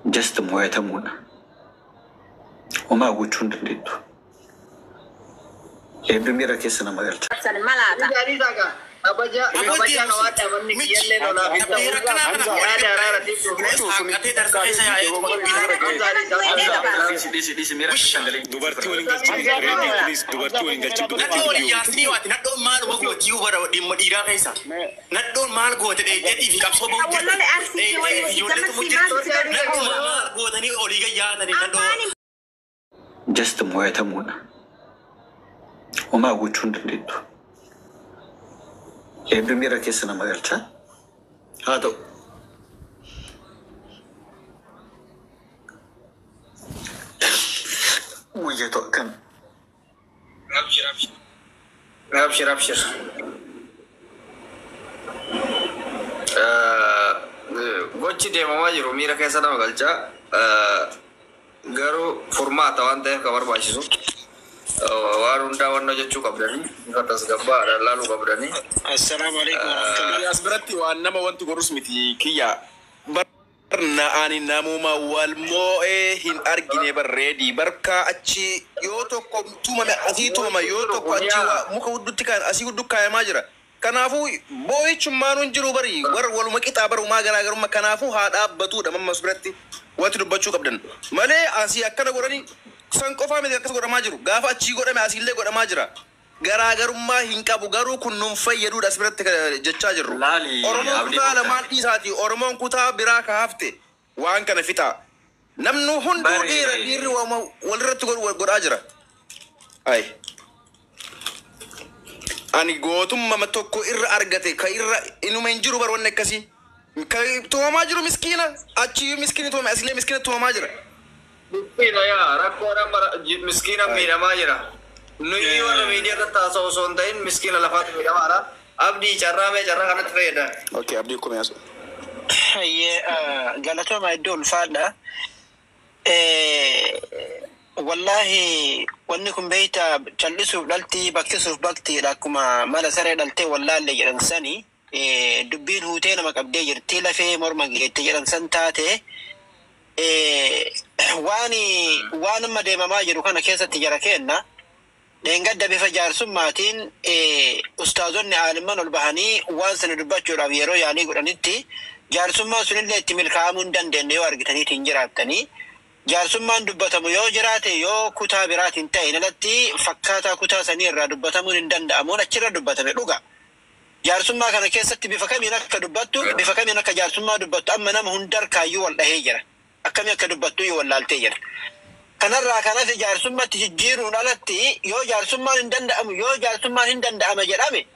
جست مويتمونا وما وجهون دندو يبدو ميرا كيسنا مغلت أبجا نواتا مني يلي نولا dubartii waliin galchuu nadoo waliin yaasni waati nadoo maal gooti wara dhimma dhiiraa keessa nadoo maal goote dheedheetii fi qabsoo ba'u ijoolletu mujjirtu nadoo maal gootanii olii gayyaatanii nadoo جست مويتمونا وما وجهون دندو يبدو ميرا كيسنا مغلت هاتو ويجتو كم أبشر gochi deemamaa jiru miira keessa nama galcha garuu furmaata waan ta'eef ka barbaachisu waan hundaa wanna jechuu qabdanii akka tasgabbaadha laaluu qabdanii. Assalaamu alaykum. as biratti waan nama wanti gorus miti kiyya barna ani namuma wal moo'ee hin argine barreedi barka achi yoo tokko tumame asii tumama yoo tokko achi muka huddutti kan asii huddu kaayamaa jira. Kanaafuu boo'ichummaan hin jiru bari warra waluma qixaa barumaa garaagarummaa kanaafuu haa dhaabbatudha mammas biratti wanti dubbachuu qabdan malee asii akkana godhanii san qofaa miti akkas godhamaa jiru gaafa achii godhame asiillee godhamaa jira garaagarummaa hin qabu garuu kun nun fayyadudha as biratti jechaa jirru Oromoon kutaa lamaan dhiisaati Oromoon kutaa biraa ka hafte waan kana fixaa namnu hunduu dhiirri walirratti godhaa jira ay ani gootummaa tokko irra argate ka irra inuma hin jiru bar wanne akkasii ka tumamaa jiru miskiina achi miskiini tumame asilee miskiina tumamaa jira miskiina yaa rakkoo nama miskiina miidhamaa jira nuyi warra miidiyaa irratti haasa'u osoo hin ta'in miskiina lafaatti miidhamaadha abdii carraa kanatti fayyada. Okay abdii kuma yaasu galatoomaa iddoo ulfaadha wallahi wanni kun beeyta callisuuf dhaltii bakkisuuf baktiidha akkuma mala saree dhaltee wallaalle jedhan sani dubbiin huutee nama qabdee jirti lafee morma geette jedhan san taate waan amma deemamaa jiru kana keessatti jara kenna dheengadda bifa jaarsummaatiin ustaazonni aalimman ol bahanii waan sana dubbachuudhaaf yeroo yaalii godhanitti jaarsummaan sunillee itti milkaa'amuu hin dandeenye yoo argitaniitiin jiraattanii jaarsummaan dubbatamu yoo jiraate yoo kutaa biraatiin ta'e alatti fakkaataa kutaa sanii irraa dubbatamuun hin danda'amuun achirra dubbatame dhuga. Jaarsummaa kana keessatti bifa kamiin akka dubbattu bifa kamiin akka jaarsummaa dubbattu amma nama hundarkaayyuu wal dhahee jira. Akkamii akka dubbattu yoo wallaaltee jira. Kanarraa kanas jaarsummaatti jijjiiruun alatti yoo jaarsummaan hin danda'amu yoo jaarsummaan hin danda'ama jedhame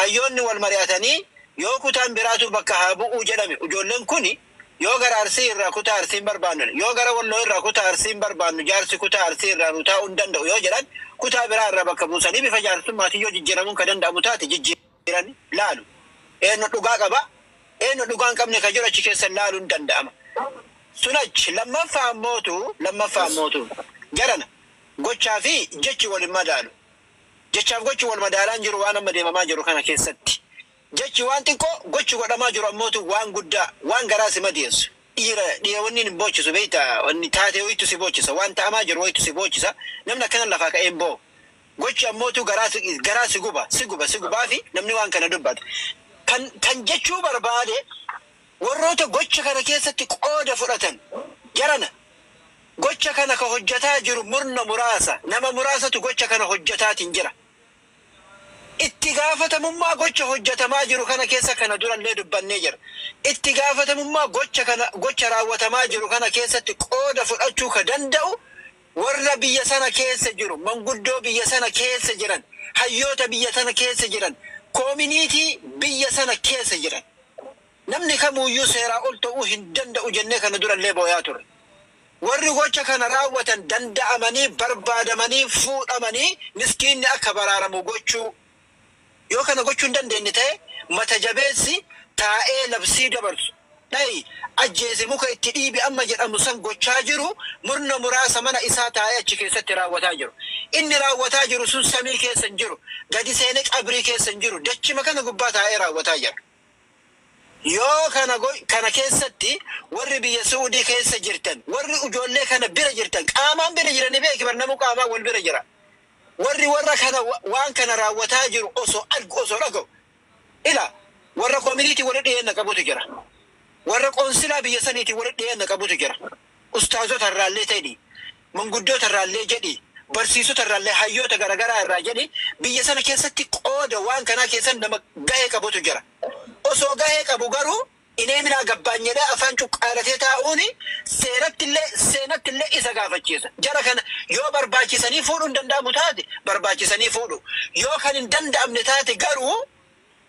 hayyoonni wal mari'atanii yoo kutaan biraatu bakka haa bu'uu jedhame ijoolleen kuni yoo gara arsii irraa kutaa arsiin barbaannu yoo gara walloo irraa kutaa arsiin barbaannu jaarsi kutaa arsii irraa nu taa'uu hin danda'u yoo jedhan kutaa biraa irraa bakka buusanii bifa jaarsummaatti yoo jijjiiramuun ka danda'amu taate jijjiiran laalu eenyu dhugaa qaba eenyu dhugaa hin qabne ka jiru achi keessa laaluu hin danda'ama sunachi lammaffaa mootu jarana gochaa fi jechi wal madaalu jechaaf gochi wal madaalaan jiru waan amma deemamaa jiru kana keessatti jechi waan xiqqoo gochi godhamaa jiru ammootu waan guddaa waan garaa si madeessu dhiira wanni hin boochisu beeyta wanni taatee wayitu si boochisa waan ta'amaa jiru wayitu si boochisa namni akkana lafaa ka'ee hin boo'u gochi ammootu garaa si gubaa fi namni waan kana dubbata kan jechuu barbaade warroota gocha kana keessatti qooda fudhatan jarana gocha kana ka hojjataa jiru murna muraasa nama muraasatu gocha kana hojjataatiin jira itti gaafatamummaa gocha hojjatamaa jiru kana keessa kana durallee dubbannee jira itti gaafatamummaa gocha raawwatamaa jiru kana keessatti qooda fudhachuu ka danda'u warra biyya sana keessa jiru manguddoo biyya sana keessa jiran hayyoota biyya sana keessa jiran koominiitii biyya sana keessa jiran namni kamuyyuu seeraa ol ta'uu hin danda'u jennee kana durallee boo'aa ture warri gocha kana raawwatan danda'amanii barbaadamanii fuudhamanii miskiinni akka baraaramu gochuu yoo kana gochuu hin dandeenye ta'e mata jabeessi taa'ee labsii dabarsu dhayi ajjeese muka itti dhiibi amma jedhamu san gochaa jiru murna muraasa mana isaa taa'ee achi keessatti raawwataa jiru inni raawwataa jiru sun samii keessa hin jiru gadi seenee qabrii keessa hin jiru dachima kana gubbaa taa'ee raawwataa jira Yoo kana keessatti warri biyya Suudii keessa jirtan warri ijoollee kana bira jirtan qaamaan bira jiranii beeki barnamu qaamaan wal bira jira. Warra kana waan kana raawwataa jiru osoo argu osoo dhagahu. Ila warra community warra dhiyeenya qabutu jira. Warra qoonsilaa biyya saniiti warra dhiyeenya qabutu jira. Ustaazota irraallee ta'ii, manguddoota irraallee jedhi, barsiisota irraallee hayyoota garaagaraa irraa jedhi biyya sana keessatti qooda waan kanaa keessatti nama gahee qabutu jira. Osoo gahee qabu garuu inee minaa gabbaanyedhaa afaan cuqqaalatee taa'uuni seenattillee isa gaafachiisa. Jara kana yoo barbaachisanii fuudhuu hin danda'amu taate barbaachisanii fuudhu. Yoo kan hin danda'amne taate garuu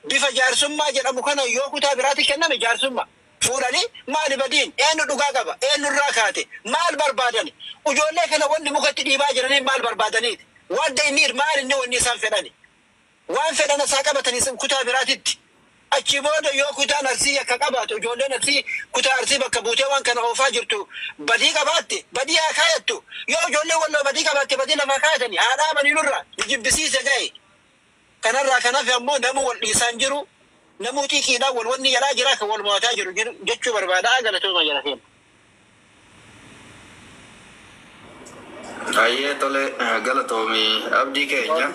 bifa jaarsummaa jedhamu kana yoo kutaa biraatti kenname jaarsummaa. Fuudhanii maali badiin eenyu dhugaa qaba eenyu irraa kaate maal barbaadani ijoollee kana wanni mukatti dhiibaa jiranii maal barbaadaniiti wanta inni maal inni wanni isaan fedhani waan fedhan isaa qabatanii kutaa biraatitti achi booda yoo kutaan arsii akka qabaatu ijoolleen arsii kutaa arsii bakka buutee waan kana oofaa jirtu badii qabaatte badii haa kaayattu yoo ijoollee walloo badii qabaatte badii lafaa kaayatanii haa dhaabanii nurra jibbisiise ga'e kanarraa kanaaf ammoo namu wal dhiisaan jiru. Namooti kiidhaa wal wanni jalaa jira kan wal mo'ataa jiru jechuu barbaada galatooma jala seen. Ayyee tole galatoomi abdii keenya.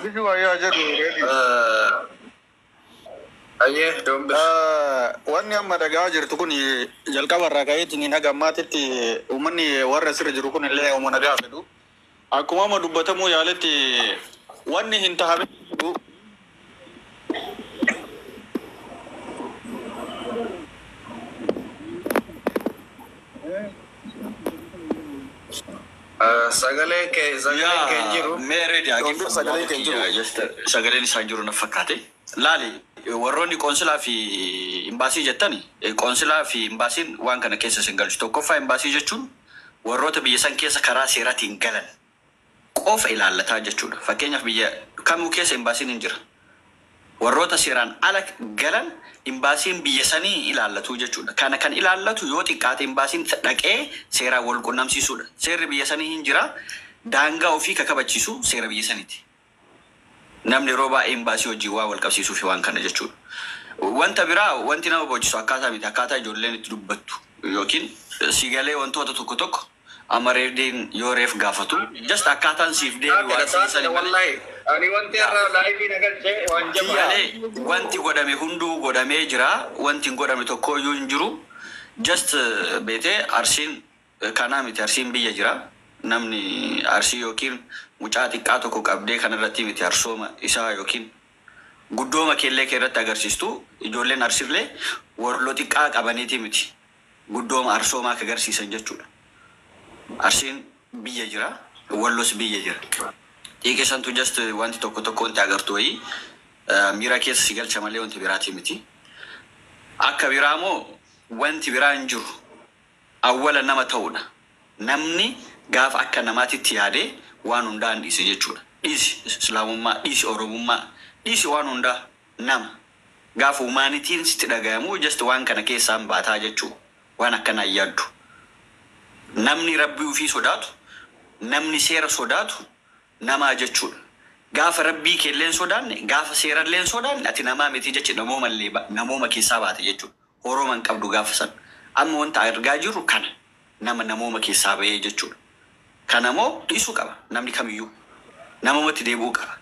Ayyee doombe. Wanni amma dhagaa jirtu kun jalqaba irraa ka'eetiin hin hagammaatitti uummanni warra sirra jiru kun illee uummanni nagaa fedhu. Akkuma amma dubbatamuu yaaletti wanni hin tahamee jiru. Sagalee kee jiru. Meeredi akin sagalee kee jiru. Sagaleen isaan jiru na fakkaate. Laali warroonni qoonsilaa fi imbaasii jettani qoonsilaa fi imbaasiin waan kana keessa sin galchu. Tokkoffaa imbaasii jechuun warroota biyya san keessa karaa seeraatiin galan qofa ilaallataa jechuudha. Fakkeenyaaf biyya kamuu keessa imbaasiin hin jira. Warroota seeraan ala galan imbaasiin biyya sanii ilaallatu jechuudha. Kana kan ilaallatu yoo xiqqaate imbaasiin dhaqee seeraa wal qunnamsiisuudha. Seerri biyya sanii hin jira. Daangaa ofii kakabachiisu seera biyya saniiti. Namni yeroo baay'ee imbaasii hojii waa wal qabsiisuu fi waan kana jechuudha. Wanta biraa wanti nama boojjisu akkaataa miti akkaataa ijoolleen itti dubbattu yookiin sigalee wantoota tokko tokko amma reefdiin yoo reef gaafatu just akkaataan siif deebi waan siisan wallahi ani wanti irraa laayivii nagalchee waan jabaa wanti godhame hunduu godhamee jira wanti hin godhame tokko iyyuu hin jiru just beetee arsiin kanaa miti arsiin biyya jira namni arsii yookiin mucaa xiqqaa tokko qabdee kanarratti miti arsooma isaa yookiin guddooma keellee keerratti agarsiistu ijoolleen arsiillee warloo xiqqaa qabaniiti miti guddooma arsoomaa akka agarsiisan jechuudha. Arsiin biyya jira wallos biyya jira. Dhiiqesantu just wanti tokko tokko wanti agartu wayii miira keessa si galcha malee wanti biraati miti. Akka biraa moo wanti biraa hin jiru awwala nama ta'uudha. Namni gaafa akka namaatitti yaadee waan hundaa hin dhiise jechuudha. Dhiisi islaamummaa, dhiisi oromummaa, dhiisi waan hundaa nama. Gaafa humaanitiin sitti dhagayamu just waan kana keessaan baataa jechuudha. Waan akkanaa yaaddu. Namni rabbii ofii sodaatu, namni seera sodaatu namaa jechuudha. Gaafa rabbii keelleen sodaanne, gaafa seeralleen sodaanne ati namaa miti jechi namooma keessaa baate jechuudha. Oroman qabdu gaafa san. Amma wanta argaa jirru kana nama namooma keessaa bahee jechuudha. Kanamoo dhiisuu qaba namni kamiyyuu. Namoomatti deebi'uu qaba.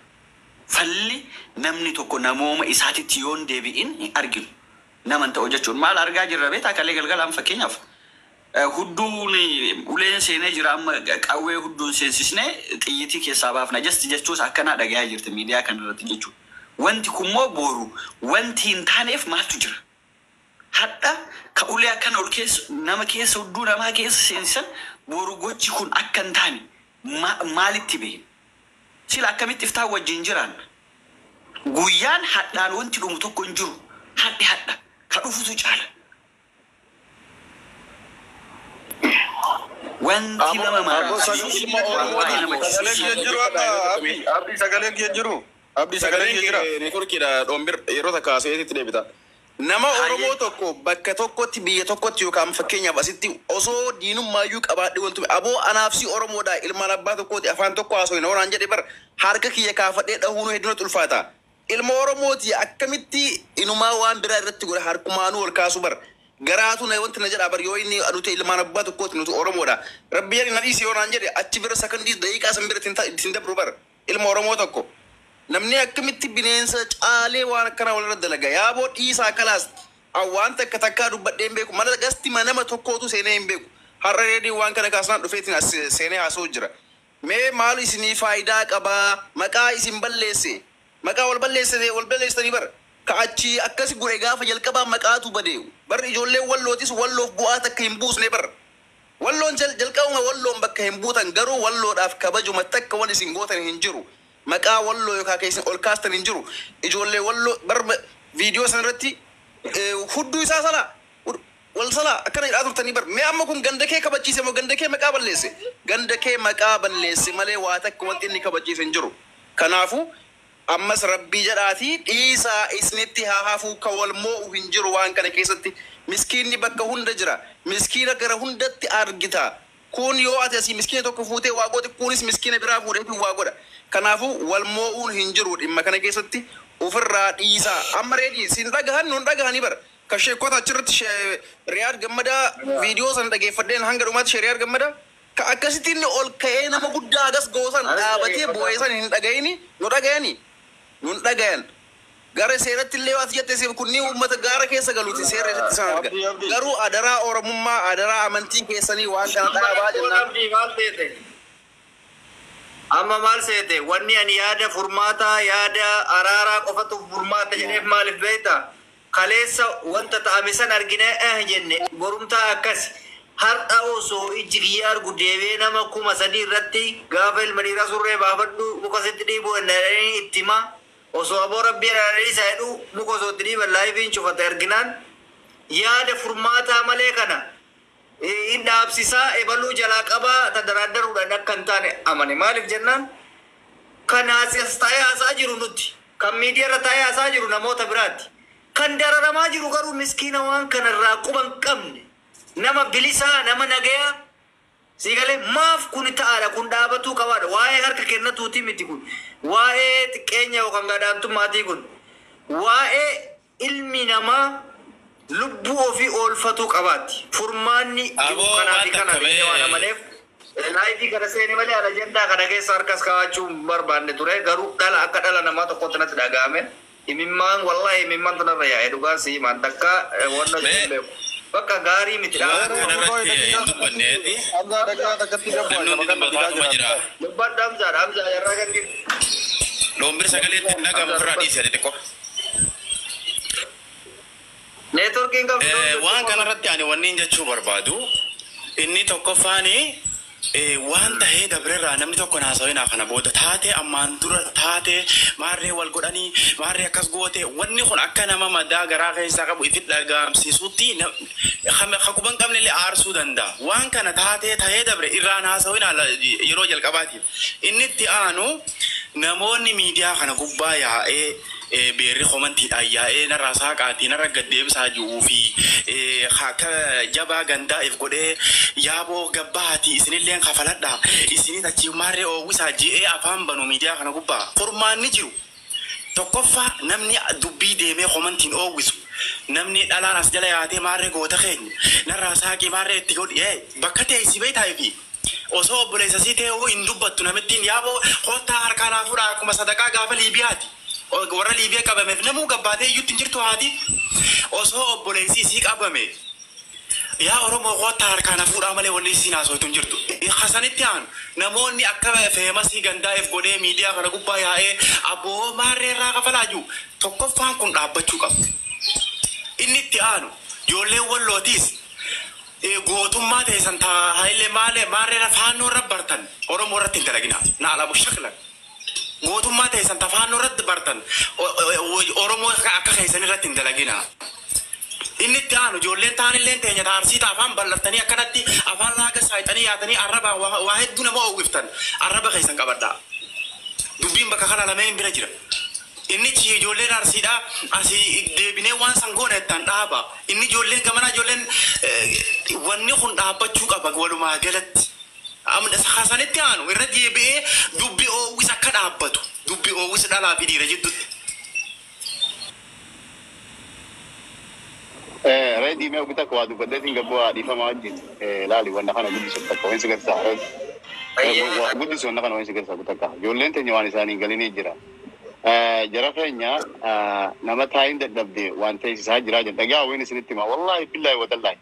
Falli namni tokko namooma isaatitti yoon deebi'in hin arginu. Naman ta'u jechuudha. Maal argaa jirra beektaa kalee galgalaan fakkeenyaaf. Hudduun uleen seenee jira amma qawwee hudduun seensisnee xiyyitii keessaa baafna jechuus akkanaa dhagayaa jirti miidiyaa kanarratti jechuudha. Wanti kunmoo boru wanti hin taaneef maaltu jira? Hadha ka ulee akkana ol keessa nama keessa hudduu namaa keessa seensisan boru gochi kun akka hin taane maalitti beeku? Sila akkamitti iftaa wajjin jiraan? Guyyaan hadhaan wanti dhumu tokko hin jiru. Hadhi hadha ka dhufutu caala. Wanti nama Abdi sagaleen kee jiru. Abdi sagaleen kee jira. Ni kurkiidha dhombir yeroo takka seetitti deebita. Nama Oromoo tokko bakka tokkotti biyya tokkotti yookaan fakkeenyaaf asitti osoo diinummaayyuu qabaadhe wantu aboo anaafsi Oromoodha ilmaan abbaa tokkooti afaan tokko haasoo hin ooraan jedhe bar harka kiyya kaafadhee dhahuun hedduun ulfaata. ilma Oromooti akkamitti inumaa waan biraa irratti godha harkumaanuu ol kaasu bar garaatu na wanti na jedha bar yoo inni aduute ilmaan abbaa tokkooti nuti Oromoodha rabbi jedhi na dhiisi yoo naan jedhe achi bira sakandii daqiiqaa san bira ittiin dabru bar ilma Oromoo tokko namni akkamitti bineensa caalee waan akkana walirra dalaga yaaboo dhiisaa kalaas awwaan takka dubbadheen beeku mana gasti nama tokkootu seenee hin beeku har'a reedii waan kana kaasnaan dhufeetiin seenee haasoo jira mee maal isinii faayidaa qabaa maqaa isin balleesse maqaa wal balleessanii bar ka'achi akkasi gure gaafa jalqabaa maqaatu badee bar ijoollee wallootis walloof bu'aa takka hin buusne bar walloon jalqabuma walloon bakka hin buutan garuu walloodhaaf kabajuma takka wal isin gootan hin jiru maqaa walloo yookaan keessan ol kaastan hin jiru ijoollee walloo bar viidiyoo san irratti hudduu isaa salaa wal salaa akkana jedhaa turtanii bar mee amma kun ganda kee kabachiise moo ganda kee maqaa balleesse ganda kee maqaa balleesse malee waa takka wanti inni kabachiise hin jiru kanaafu ammas rabbii jedhaati dhiisaa isnitti haafuu ka wal moo'u hin jiru waan kana keessatti miskiinni bakka hunda jira miskiina gara hundatti argita kun yoo ati asii miskiina tokko fuutee waa goote kunis miskiina biraa fuudhee waa godha kanaafu wal moo'uun hin jiru dhimma kana keessatti ofirraa dhiisaa amma reedii siin dhagahan nun dhagahanii bara ka sheekota achirratti Riyaad Gammadaa viidiyoo san dhageeffadheen hanga dhumaatti Riyaad Gammadaa ka akkasitti inni ol ka'ee nama guddaa agas goosan dhaabatee boo'ee san hin dhagayini nun dhagayan gara seeratti illee waati jettee seef kunni uummata gaara keessa galuuti seera irratti isaan arga garuu adaraa oromummaa adaraa amantii keessanii waan kana dhaabaa jennaan amma maal seete wanni ani yaada furmaataa yaada araaraa qofatu furmaata jedheef maaliif beekta kaleessa wanta ta'ame san argine jenne borumtaa akkas har'a osoo ijji kiyya argu deebee nama 3,000 irratti gaafa ilma dhiiraa surree baafadhu muka sitti dhiibu ittima osoo aboo rabbiin isa jedhu muka osoo itti dhiiban laayifiin cufate arginaan yaada furmaataa malee kana in dhaabsisaa ebaluu jalaa qabaa tadaraaddaruudhaan akka hin taane amane maaliif jennaan kan as taa'ee haasaa jiru nuti kan miidiyaa irra taa'ee haasaa jiru namoota biraatti kan dararamaa jiru garuu miskiina waan kanarraa quba hin qabne nama bilisaa nama nagayaa sigalee maaf kun ta'aadha kun dhaabatuu qabaadha waa'ee harka kennatuutii miti kun waa'ee xiqqeenya yookaan gadaantummaatii kun waa'ee ilmi namaa lubbuu ofii oolfatuu qabaatti furmaanni jiru kanaa fi kana waan amaleef laayifii kana seeni malee ajandaa kana keessa harkas kaawachuu barbaanne ture garuu dhala akka dhala namaa tokkotti natti dhaga'ame imimmaan wallahi imimmaan tanarra yaa'e dhugaan si himaan takka wanna jiru beeku bakka gaarii miti dubbadda hamzaa yarraa kan jiru loombir sagaleetti nagamu furraa dhiisee xiqqoo networking of waan kanarratti ani wanni jechuu barbaadu inni tokkoffaani waan tahee dabrerraa namni tokko naasawinaa kana booda taatee ammaan dura taatee maarree wal godhanii maarree akkas goote wanni kun akka nama madaa garaa keessaa qabu ifi dhagaamsiisuutti hakuban qabnellee aarsuu danda'a waan kana taatee tahee dabre irraa naasawinaa yeroo jalqabaatiif inni itti aanu namoonni miidiyaa kana gubbaa yaa'ee beerri komantiidhaan yaa'ee narraa saaqaatii narra gaddeebisaa jiruu fi akka jabaa gandaa'eef godhee yaaboo gabbaatii isinillee kafaladhaa isinit achi maarree oowwisaa ji'ee afaan banu miidiyaa kana gubbaa furmaanni jiru tokkoffaa namni dubbii deemee komantiin oowwisu namni dhalaan as jala yaatee maarree goota keenya narraa saaqii maarree itti godhi bakka teessi beektaa fi osoo obboleessa sii ta'ee hin dubbattu namittiin yaaboo kottaa harkaanaa fuudhaa akkuma sadaqaa gaafa Liibiyaati. warra Liibiyaa qabameef namuu gabbaatee iyyuutti hin jirtu haati osoo obboleessi isii qabame yaa Oromoo kottaa harkaana fuudhaa malee wanni isiin haasawtu hin jirtu hasanitti aanu namoonni akka feemasii gandaa'eef godhee miidiyaa kana gubbaa yaa'ee abboo maarree irraa kafalaa jiru tokkoffaan kun dhaabbachuu qabu inni itti aanu ijoolleen wallootiis gootummaa teessan taa'aa maarree faannoo irra bartan Oromoo irratti hin dalagina naalamu shaklan gootummaa teessan tafaannoo irratti bartan Oromoo akka keessan irratti hin dalagina inni itti aanu ijoolleen ta'anillee teenya taarsiita afaan bal'attanii akkanatti afaan raaga saayixanii yaatanii arraba waa hedduu nama oowwiftan arraba keessan qabadhaa dubbiin bakka kana lameen bira jira inni chi ijoolleen arsiidhaa asii deebinee waan sangoon ettaan dhaaba inni ijoolleen gamanaa ijoolleen wanni kun dhaabbachuu qaba walumaa galatti hasanitti aanu irra deebi'ee dubbi oowwis akka dhaabbatu dubbi oowwis dhalaa fi dhiira jidduutti ready me ubita ko adu badde tinga bo adi fama wajit lali wanda kana gudi sokka ko wensi garsa gudi sonna kana wensi garsa kutaka yollente nyawani sani galini jira jara fenya nama tayin dadabde wante isa jira jada ga weni sinitima wallahi billahi wa tallahi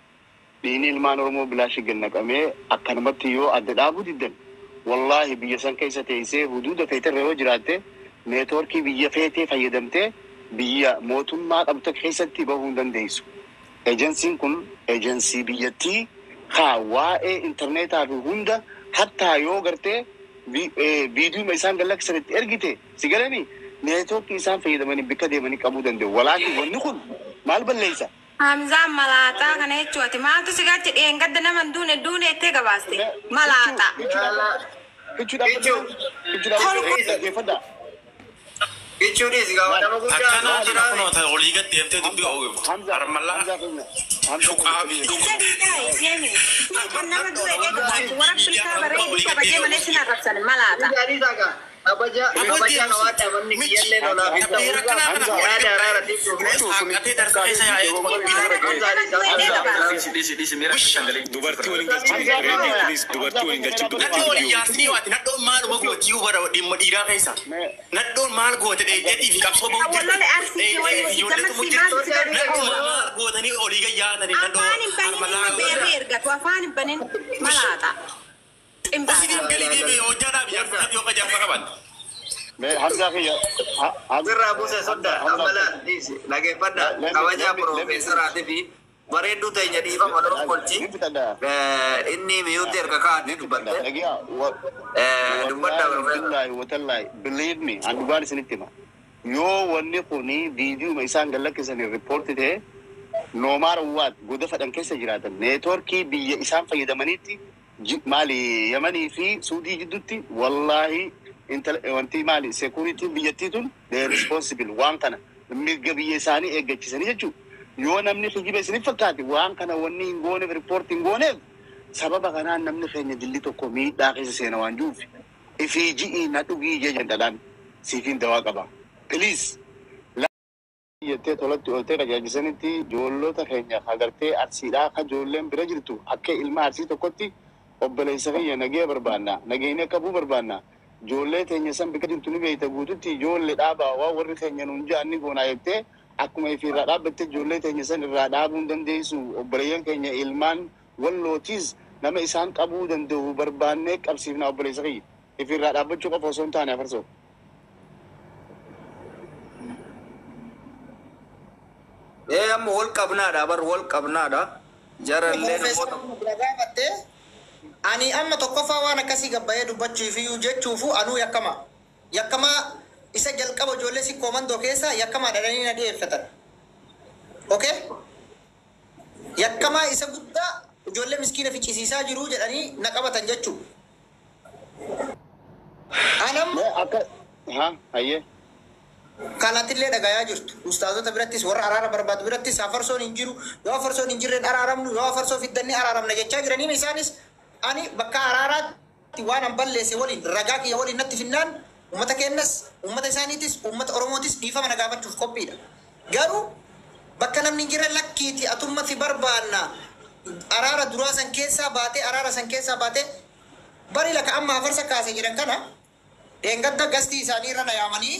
dini ilman ormo bilashi ganna kame akkanamatti yo adda dabu diddan wallahi biya san kaisa teise hududa feetar rewo jirate networki biya feete fayyadamte biya mootummaa qabta keessatti bahuu dandeessu agency kun agency biyyatti waa'ee internetaa fi hunda hatta yoo gartee viidiyoo isaan galaksanitti ergite sigalanii network isaan fayyadamanii bikka deemanii qabuu danda'u walaakin wanni kun maal balleessa Hamza malata kana jechuuti maaltu si gachi dheengadda nama duune ittee gabaaste malata Ichuudis gawa nama guddaa akkana jira kunoota olii gad deemtee dubbii oofu armallaa shuqaa fi nama dure eega gabaaste warra filtaa baree isa bajee malee sina qabsan malata abaja kawaata manni kiyallee lolaa fi yaada araara tiisu akkatee darsa keessa yaa'ee dubartii waliin galchuu nadhoo waliin yaasnii waati nadhoon maaluma gootii hubara dhimma dhiiraa keessa nadhoon maal goote dheedheetii fi qabsoo bahuu ijoolletu mujjirtu nadhoon maal gootanii olii gayyaatanii nadhoo afaan hin banin malaata Osidin gali deeme hojjaadhaa biyya fudhate yoo qajaarsa qaban. Hamza kiyya Birraa buuse sodda ammala dhageeffadha kabajaa piroofeesaraati fi bareedduu teenya dhiifama dhof kolchi inni miyuutti erga kaa'anii dubbadhe dubbadha wallahi believe me and dubbaan isinitti hima yoo wanni kuni viidiyoo isaan gallakkisan riippoorti ta'e no matter what goda fadhan keessa jiraatan neetworkii biyya isaan fayyadamanitti mali yamanii fi suudii jidduutti wallahi wanti mali security biyyattiitun they responsible waan kana mirga biyya isaanii eeggachisanii jechuudha yoo namni kijiba isiniif fakkaate waan kana wanni hin gooneef report hin gooneef sababa kanaan namni keenya dilli tokko miidhaa keessa seena waan juuf ifii ji'i na dhugii jejan dhalaan siifin dawaa qaba please yettee tolatti oltee tajaajisanitti ijoollota keenya agartee arsiidhaa akka ijoolleen bira jirtu akka ilma arsii tokkotti obboleessa kiyya nagee barbaanna nageenya qabuu barbaanna ijoollee teenya san bika jirtu ni beeyta guututti ijoollee dhaabaa waa warri keenya nuun jaanni goonaa jettee akkuma ifiirraa dhaabbatte ijoollee teenya san irraa dhaabuu hin dandeessu obboleeyyan keenya ilmaan wallootiis nama isaan qabuu danda'u barbaannee qabsiifna obboleessa kiyya ifiirraa dhaabbachuu qofa osoo hin taane afarsoo amma wal qabnaadha bar wal qabnaadha jarallee namoota ani amma tokkoffaa waan akkasii gabbayee dubbachuuf iyyuu jechuufu anuu yakkamaa isa jalqaba ijoollee si koomandoo keessa yakkamaa dhadhanii na dhiyeeffatan. Okay? Yakkamaa isa guddaa ijoollee miskiina ficcisiisaa jiru jedhanii na qabatan jechuu. Anam hayyee kanattillee dhagayaa jirtu. Ustaazota birattis warra araara barbaadu birattis afarsoon hin jiru. Yoo afarsoon hin jirreen araaramnu yoo afarsoo fiddanii araaramna jechaa jiranii isaanis ani bakka araaraatti waan an balleesse waliin ragaa kiyya waliin natti finnaan ummata kennas ummata isaaniitis ummata oromootis dhiifama na gaafachuuf qophiidha. Garuu bakka namni hin jirre lakkiiti atummatti barbaanna araara duraa san keessaa baatee araara san keessaa baatee bari laka amma afarsa kaase jedhan kana dheengadda gastii isaanii irra na yaamanii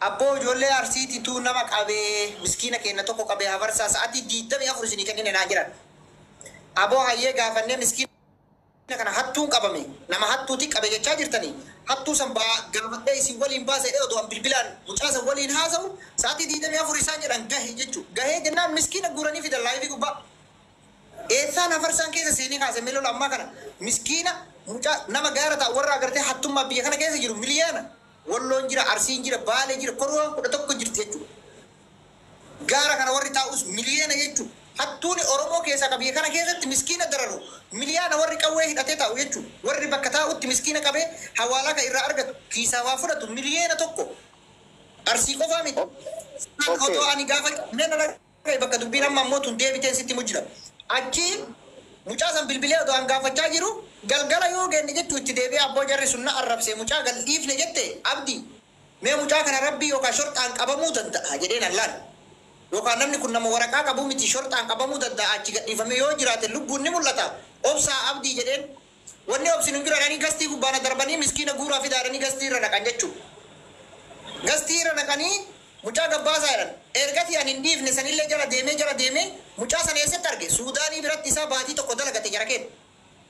abboo ijoollee arsiitituu nama qabee miskiina kenna tokko qabee afarsaa sa'aatii 24 isinii kennine naa jiran. Aboo hayyee gaafannee miskiina kana hattuun qabame nama hattuuti qabe jechaa jirtanii hattuu san gaafadhee isin waliin baasee odoo an bilbilaan mucaa san waliin haasa'u sa'aatii 24 isaan jedhan gahe jechuudha. Gahee jennaan miskiina guuranii fidan laayivii gubbaa. Eessaan afarsaan keessa seenii kaase milola ammaa kana miskiina mucaa nama gaara ta'a warra agartee hattummaa biyya kana keessa jiru miliyaana walloon jira arsiin jira baalee jira korowaan 11 jirti jechuudha. Gaara kana warri taa'us miliyaana jechuudha. Hattuuni Oromoo keessa qabee kana keessatti miskiina dararu miliyaana warri qawwee hidhatee taa'u jechuudha. Warri bakka taa'utti miskiina qabee hawaalaa kan irraa argatu kiisaa waa fudhatu miliyaana tokko arsii qofaa miti. Otoo ani gaafa nena bakka dubbiin amma ammoo tun deebiteen sitti mujjira. Achi mucaa san bilbilee otoo an gaafachaa jiru galgala yoo geenne jechuu itti deebi'ee abboo jarri sunna arrabsee mucaa gal dhiifne jette abdii mee mucaa kana rabbii yookaan shorxaan qabamuu danda'a jedheen allaan. yookaan namni kun nama waraqaa qabu miti shortaan qabamuu danda'a achi gadhiifame yoo jiraate lubbuun ni mul'ata obsaa abdii jedheen wanni obsin hin jiru gastii gubbaana darbanii miskiina guuraa fidaadhanii gastii irra naqan jechuudha. Gastii irra naqanii mucaa gabbaasaa jedhan ergati ani hin dhiifne sanillee jala deemee mucaa sana eessatti arge Suudaanii biratti isaa baatii tokko dalagate jara kenna.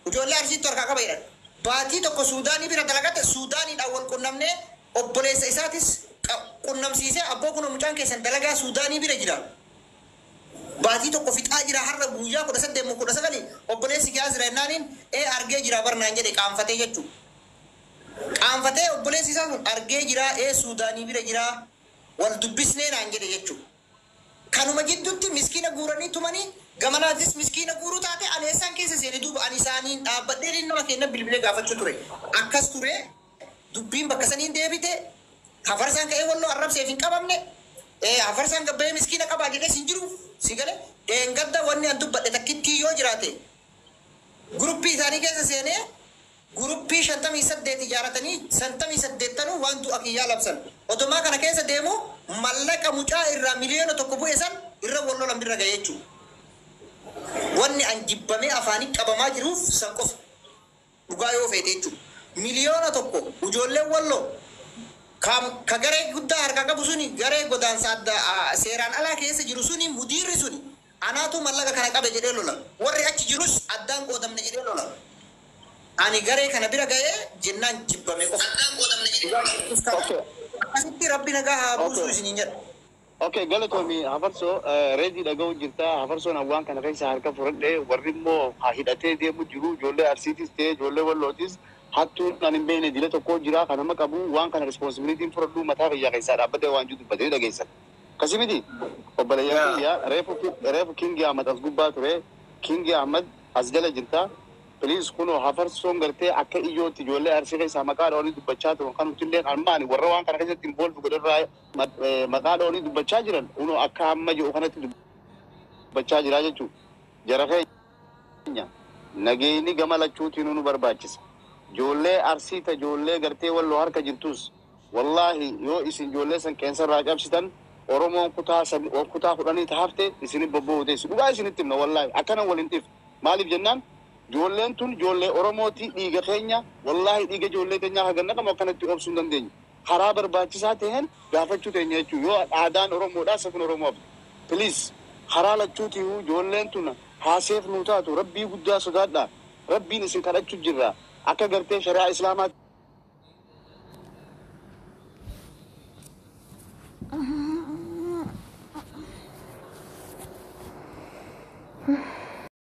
Ijoollee Arsiitti harkaa qaba jedhan. Baatii tokko Suudaanii bira dalagate Suudaaniidhaan wal qunnamnee obboleessa isaatis qunnamsiisee abboo kun mucaan keessan dalagaa Suudaanii bira jira. Baatii tokko fixaa jira har'a guyyaa 18 obboleessi kiyyaa jira jennaaniin argee jira barnaan jedhe qaanfatee jechuudha. Qaanfatee obboleessi isaa sun argee jira Suudaanii bira jira wal dubbisnee naan jedhe jechuudha. Kanuma jidduutti miskiina guuranii tumanii gamanaatis miskiina guuruu taate ani eessaan keessa seenee duuba ani isaaniin dhaabbadhee nama kenna bilbilee gaafachuu ture. Akkas ture dubbiin bakka saniin deebite hafarsaan ka'ee walloo arrabseef hin qabamne hafarsaan gabbee miskiina qabaa jedhee sin jiru si gale dheengadda wanni an dubbadhe takkittii yoo jiraate guruppii isaanii keessa seenee guruppii 58 ijaaratanii 58 waan du'a kiyyaa labsan otomaa kana keessa deemu mallaqa mucaa irraa miliyoona tokko bu'e san irra walloo lamdirra ga'e jechuudha. Wanni an jibbamee afaanii qabamaa jiruuf san qofa dhugaa yoo feete jechuudha. Miliyoona tokko ijoolleen walloo ka garee guddaa harkaa qabu suni garee godaansa seeraan alaa keessa jiru suni mudiirri suni anaatu mallaqa kana qabe jedhee lola warri achi jirus addaan qoodamne jedhee lola. Ani garee kana bira ga'ee jennaan jibbame qofa. Addaan qoodamne jedhee. Akkasitti rabbi nagaa haa buusuu isiniin jedha. Okay, galatoomii hafarsoo reedii dhaga'uu jirta hafarsoon waan kana keessa harka fudhadhee warri immoo hidhatee deemu jiru ijoollee Arsiitis ta'e ijoollee Wallootis hattuun kan hin beekne dila tokko jira kan nama qabu waan kana responsibilitiin fudhadhuu mataa fayyaa keessaa dhaabbatee waan jiru dubbatee dhageessan. Akkasii miti obboleeyyaa kiyyaa reefu Kingi Ahmad as gubbaa ture Kingi Ahmad as jala jirta. Please kuno hafarsoon gartee akka iyyootti ijoollee Arsii keessaa maqaa dhoonii dubbachaa turan kan nutillee armaani warra waan kana keessatti involve godharraa maqaa dhoonii dubbachaa jiran uno akka amma jiru kanatti dubbachaa jira jechuudha. Jara keenya nageenyi gama lachuutiin nu barbaachisa. Ijoollee Arsii ta ijoollee gartee Walloo harka jirtus wallaahi yoo isin ijoollee san qeensarraa cabsitan Oromoon kutaa 10 hafte isin bobbooteessu dhugaa isinitti himna wallaahi akkana waliin xiif maaliif jennaan ijoolleen tun ijoollee Oromooti dhiiga keenya wallaahi dhiiga ijoollee keenyaa haganna qabu akkanatti obsuu hin dandeenyu. Karaa barbaachisaa ta'een gaafachuu teenya jechuudha yoo aadaan Oromoodhaa safun Oromoof. Please karaa lachuutii ijoolleen tun haaseef nuu taatu rabbii guddaa sodaadhaa rabbiin isin kadhachuu jirra akka gartee shari'aa Islaamaa